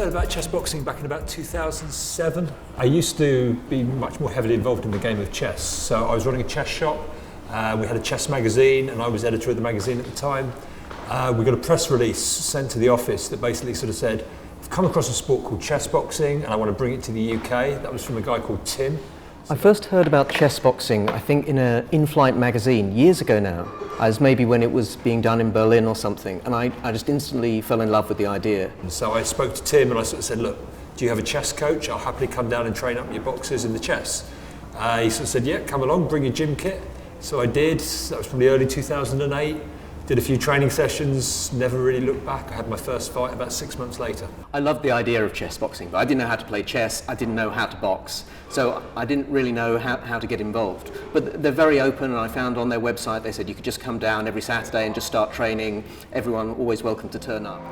heard about chess boxing back in about 2007. I used to be much more heavily involved in the game of chess. So I was running a chess shop. We had a chess magazine, and I was editor of the magazine at the time. We got a press release sent to the office that basically sort of said, I've come across a sport called chess boxing, and I want to bring it to the UK. That was from a guy called Tim. I first heard about chess boxing, I think, in an in-flight magazine years ago now, as maybe when it was being done in Berlin or something, and I just instantly fell in love with the idea. And so I spoke to Tim and I sort of said, look, do you have a chess coach? I'll happily come down and train up your boxers in the chess. He sort of said, yeah, come along, bring your gym kit. So I did. That was probably early 2008. Did a few training sessions, never really looked back. I had my first fight about 6 months later. I loved the idea of chess boxing, but I didn't know how to play chess, I didn't know how to box, so I didn't really know how to get involved. But they're very open, and I found on their website they said you could just come down every Saturday and just start training. Everyone always welcome to turn up.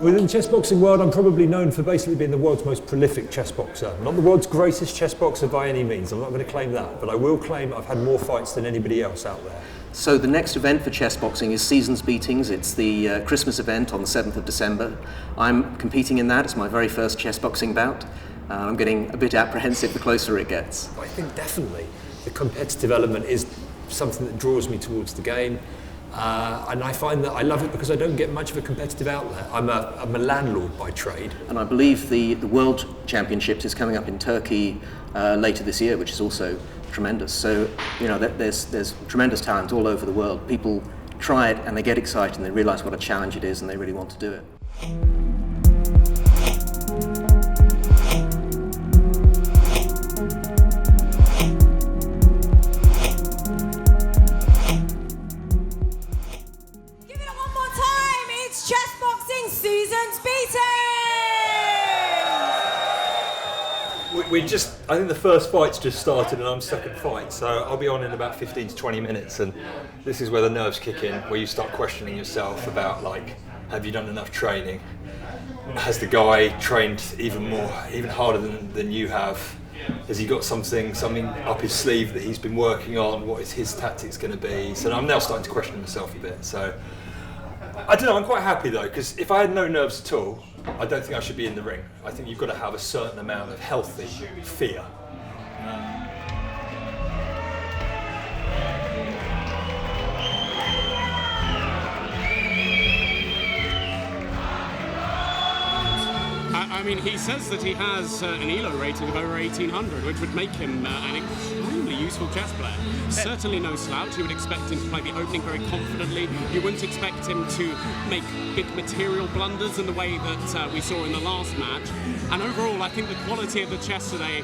Within the chess boxing world, I'm probably known for basically being the world's most prolific chess boxer. Not the world's greatest chess boxer by any means, I'm not going to claim that, but I will claim I've had more fights than anybody else out there. So the next event for chess boxing is Seasons Beatings. It's the Christmas event on the 7th of December. I'm competing in that. It's my very first chess boxing bout. I'm getting a bit apprehensive the closer it gets. I think definitely the competitive element is something that draws me towards the game. And I find that I love it because I don't get much of a competitive outlet. I'm a landlord by trade. And I believe the World Championships is coming up in Turkey later this year, which is also tremendous. So, you know, there's tremendous talent all over the world. People try it and they get excited and they realise what a challenge it is and they really want to do it. Seasons Beatings! I think the first fight's just started and I'm second fight, so I'll be on in about 15 to 20 minutes, and this is where the nerves kick in, where you start questioning yourself about, like, have you done enough training? Has the guy trained even harder than you have? Has he got something up his sleeve that he's been working on? What is his tactics going to be? So I'm now starting to question myself a bit. So I don't know, I'm quite happy though, because if I had no nerves at all, I don't think I should be in the ring. I think you've got to have a certain amount of healthy fear. I mean, he says that he has an ELO rating of over 1800, which would make him an extremely useful chess player. Certainly no slouch. You would expect him to play the opening very confidently. You wouldn't expect him to make big material blunders in the way that we saw in the last match. And overall, I think the quality of the chess today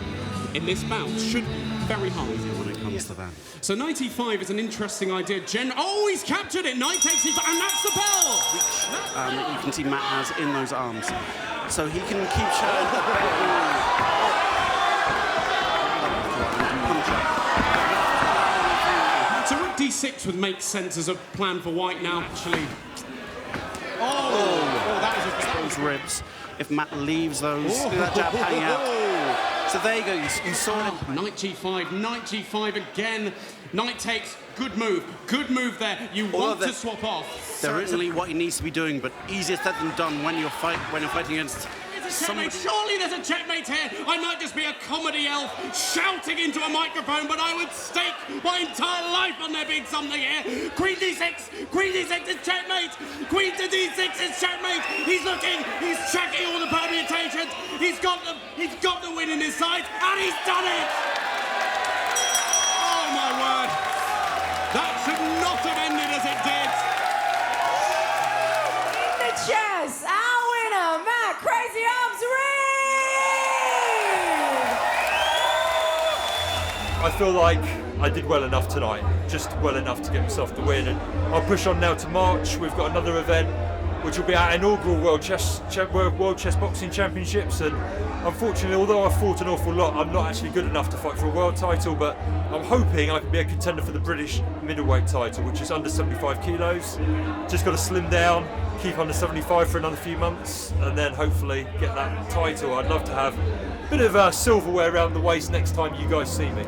in this bout should be very high when it comes to that. So knight e5 is an interesting idea. Oh, he's captured it! Knight takes e5, and that's the bell! Which you can see Matt has in those arms. So he can keep showing the So rook d6 would make sense as a plan for white now, actually. That was exposed ribs. If Matt leaves those, that jab hanging out. So there you go, you saw it. Knight g5 again. Knight takes, good move there. You want to swap off. There isn't really what he needs to be doing, but easier said than done when you're fighting against somebody. Surely there's a checkmate here. I might just be a comedy elf shouting into a microphone, but I would stake my entire life on there being something here. Queen d6 is checkmate. Queen to d6 is checkmate. He's looking, he's checking all the permutations. He's got the win in his side, and he's done it. Oh my word. That should not have ended as it did. In the chess, our winner, Matt Crazy Arms Reed! I feel like I did well enough tonight, just well enough to get myself the win, and I'll push on now to March. We've got another event, which will be our inaugural World Chess Boxing Championships. And unfortunately, although I've fought an awful lot, I'm not actually good enough to fight for a world title, but I'm hoping I can be a contender for the British middleweight title, which is under 75 kilos. Just got to slim down, keep under 75 for another few months, and then hopefully get that title. I'd love to have a bit of silverware around the waist next time you guys see me.